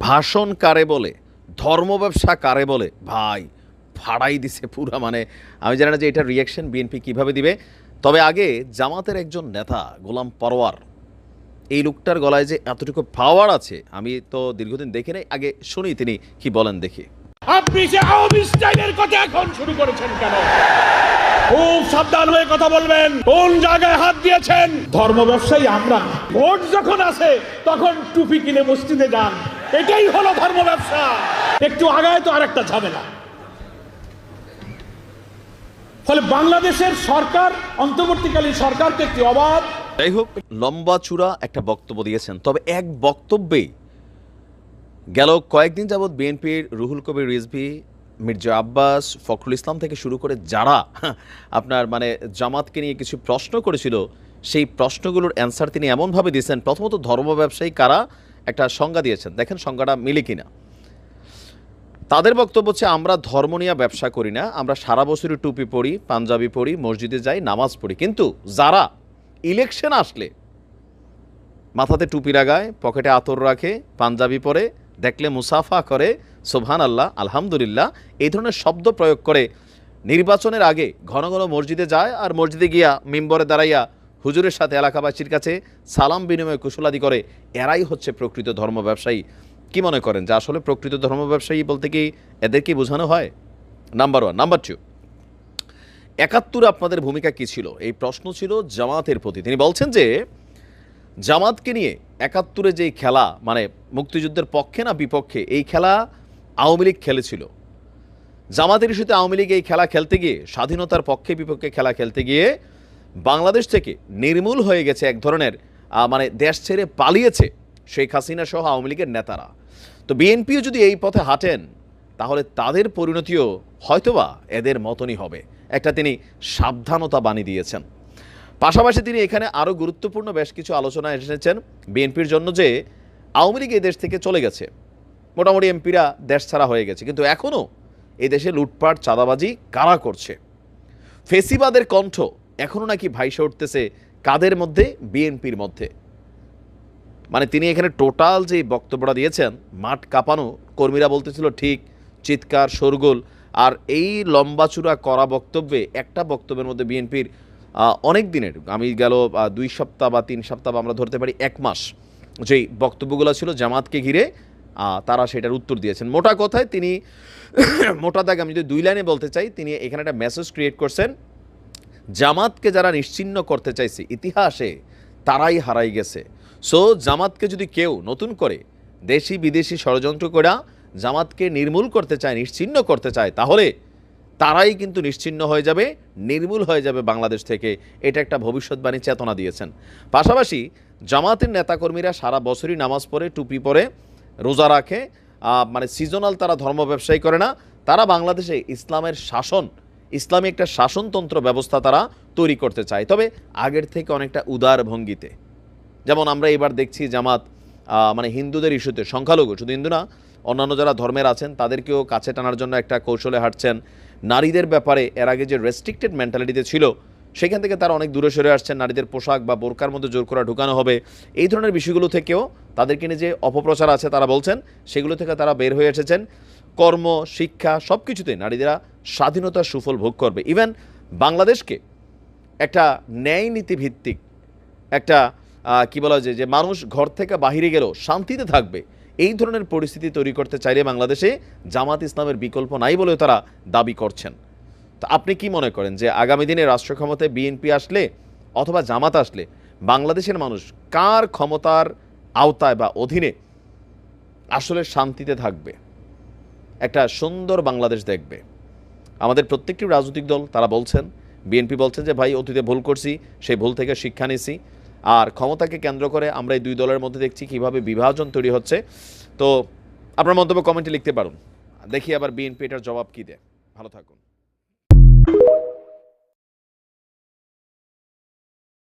ভাষণ কারে বলে, ধর্ম ব্যবসা কারে বলে, ভাই ফাড়াই দিছে পুরা। মানে আমি জানি না যে এটার রিয়াকশন বিএনপি কিভাবে দিবে। তবে আগে জামাতের একজন নেতা গোলাম পরোয়ার, এই লোকটার গলায় যে এতটুকু পাওয়ার আছে আমি তো দীর্ঘদিন দেখি নাই, আগে শুনি তিনি কি বলেন দেখি। আপনি যে আওয়ামী স্টাইলের কথা এখন শুরু করেছেন কেন? খুব সাবধান হয়ে কথা বলবেন। কোন জায়গায় হাত দিয়েছেন? ধর্ম ব্যবসায়ী আমরা। ভোট যখন আসে তখন টুপি কিনে মসজিদে যান, এটাই হলো ধর্ম ব্যবসা। একটু আগায় তো আরেকটা ঝামেলা। ফলে বাংলাদেশের সরকার, অন্তর্বর্তীকালীন সরকারকে একটি অবাধ, যাই হোক, লম্বা চূড়া একটা বক্তব্য দিয়েছেন। তবে এক বক্তব্যেই গেল কয়েকদিন যাবৎ বিএনপির রুহুল কবির রিজভী, মির্জা আব্বাস, ফখরুল ইসলাম থেকে শুরু করে যারা আপনার মানে জামাতকে নিয়ে কিছু প্রশ্ন করেছিল, সেই প্রশ্নগুলোর অ্যান্সার তিনি এমনভাবে দিয়েছেন। প্রথমত ধর্ম ব্যবসায়ী কারা একটা সংজ্ঞা দিয়েছেন, দেখেন সংজ্ঞাটা মিলে কিনা। তাদের বক্তব্য হচ্ছে, আমরা ধর্ম নিয়ে ব্যবসা করি না, আমরা সারা বছরই টুপি পরি, পাঞ্জাবি পরি, মসজিদে যাই, নামাজ পড়ি, কিন্তু যারা ইলেকশন আসলে মাথাতে টুপি লাগায়, পকেটে আতর রাখে, পাঞ্জাবি পরে, দেখলে মুসাফা করে, সুবহান আল্লাহ, আলহামদুলিল্লাহ, এই ধরনের শব্দ প্রয়োগ করে নির্বাচনের আগে ঘন ঘন মসজিদে যায়, আর মসজিদে গিয়া মিম্বরে দাঁড়াইয়া হুজুরের সাথে এলাকাবাসীর কাছে সালাম বিনিময় কুশলাদি করে, এরাই হচ্ছে প্রকৃত ধর্ম ব্যবসায়ী। কি মনে করেন যে আসলে প্রকৃত ধর্ম ব্যবসায়ী বলতে কি এদেরকে বোঝানো হয়? Number one. নাম্বার টু, ৭১ আপনাদের ভূমিকা কি ছিল? এই প্রশ্ন ছিল জামাতের প্রতি। তিনি বলছেন যে জামাতকে নিয়ে ৭১ যেই খেলা, মানে মুক্তিযুদ্ধের পক্ষে না বিপক্ষে, এই খেলা আওয়ামী লীগ খেলেছিল। জামাতের ইস্যুতে আওয়ামী লীগ এই খেলা খেলতে গিয়ে, স্বাধীনতার পক্ষে বিপক্ষে খেলা খেলতে গিয়ে বাংলাদেশ থেকে নির্মূল হয়ে গেছে এক ধরনের, মানে দেশ ছেড়ে পালিয়েছে শেখ হাসিনা সহ আওয়ামী লীগের নেতারা। তো বিএনপিও যদি এই পথে হাঁটেন তাহলে তাদের পরিণতিও হয়তোবা এদের মতনই হবে, একটা তিনি সাবধানতা বাণী দিয়েছেন। পাশাপাশি তিনি এখানে আরও গুরুত্বপূর্ণ বেশ কিছু আলোচনা এসেছেন বিএনপির জন্য, যে আওয়ামী লীগ এই দেশ থেকে চলে গেছে, মোটামুটি এমপিরা দেশ ছাড়া হয়ে গেছে, কিন্তু এখনও এই দেশে লুটপাট চাঁদাবাজি কারা করছে, ফেসিবাদের কণ্ঠ এখনও নাকি ভাইসে উঠতেছে কাদের মধ্যে? বিএনপির মধ্যে। মানে তিনি এখানে টোটাল যে বক্তব্যটা দিয়েছেন, মাঠ কাঁপানো, কর্মীরা বলতেছিল ঠিক, চিৎকার শোরগোল। আর এই লম্বাচূড়া করা বক্তব্যে, একটা বক্তব্যের মধ্যে বিএনপির অনেক দিনের, আমি গেল 2 সপ্তাহ বা 3 সপ্তাহ বা আমরা ধরতে পারি 1 মাস, যেই বক্তব্যগুলো ছিল জামাতকে ঘিরে, তারা সেটার উত্তর দিয়েছেন। মোটা কথায় তিনি মোটা দাগ আমি যদি 2 লাইনে বলতে চাই, তিনি এখানে একটা মেসেজ ক্রিয়েট করছেন, জামাতকে যারা নিশ্চিহ্ন করতে চাইছে ইতিহাসে, তারাই হারাই গেছে। সো জামাতকে যদি কেউ নতুন করে দেশি বিদেশি ষড়যন্ত্র করে জামাতকে নির্মূল করতে চায়, নিশ্চিহ্ন করতে চায়, তাহলে তারাই কিন্তু নিশ্চিহ্ন হয়ে যাবে, নির্মূল হয়ে যাবে বাংলাদেশ থেকে। এটা একটা ভবিষ্যৎবাণী চেতনা দিয়েছেন। পাশাপাশি জামাতের নেতাকর্মীরা সারা বছরই নামাজ পড়ে, টুপি পরে, রোজা রাখে, মানে সিজনাল তারা ধর্ম ব্যবসায়ী করে না, তারা বাংলাদেশে ইসলামের শাসন, ইসলামী একটা শাসনতন্ত্র ব্যবস্থা তারা তৈরি করতে চায়, তবে আগের থেকে অনেকটা উদার ভঙ্গিতে। যেমন আমরা এবার দেখছি জামাত মানে হিন্দুদের ইস্যুতে, সংখ্যালঘু শুধু হিন্দু না, অন্যান্য যারা ধর্মের আছেন তাদেরকেও কাছে টানার জন্য একটা কৌশলে হাঁটছেন। নারীদের ব্যাপারে এর আগে যে রেস্ট্রিক্টেড মেন্টালিটিতে ছিল, সেখান থেকে তারা অনেক দূরে সরে আসছেন। নারীদের পোশাক বা বোরকার মধ্যে জোর করা ঢুকানো হবে, এই ধরনের বিষয়গুলো থেকেও তাদেরকে নিয়ে যে অপপ্রচার আছে তারা বলছেন, সেগুলো থেকে তারা বের হয়ে এসেছেন। কর্ম, শিক্ষা সব কিছুতে নারীরা স্বাধীনতার সুফল ভোগ করবে। ইভেন বাংলাদেশকে একটা ন্যায় নীতি ভিত্তিক একটা কি বলা যায়, যে মানুষ ঘর থেকে বাহিরে গেলেও শান্তিতে থাকবে, এই ধরনের পরিস্থিতি তৈরি করতে চাইলে বাংলাদেশে জামাত ইসলামের বিকল্প নাই বলেও তারা দাবি করছেন। তো আপনি কি মনে করেন যে আগামী দিনে রাষ্ট্র ক্ষমতায় বিএনপি আসলে অথবা জামাত আসলে বাংলাদেশের মানুষ কার ক্ষমতার আওতায় বা অধীনে আসলে শান্তিতে থাকবে, একটা সুন্দর বাংলাদেশ দেখবে? আমাদের প্রত্যেকটি রাজনৈতিক দল তারা বলছেন, বিএনপি বলছেন যে ভাই অতীতে ভুল করছি, সেই ভুল থেকে শিক্ষা নিছি। আর ক্ষমতাকে কেন্দ্র করে আমরা এই 2 দলের মধ্যে দেখছি কীভাবে বিভাজন তৈরি হচ্ছে। তো আপনার মন্তব্য কমেন্টে লিখতে পারুন, দেখি আবার বিএনপি এটার জবাব কী দেয়। ভালো থাকুন।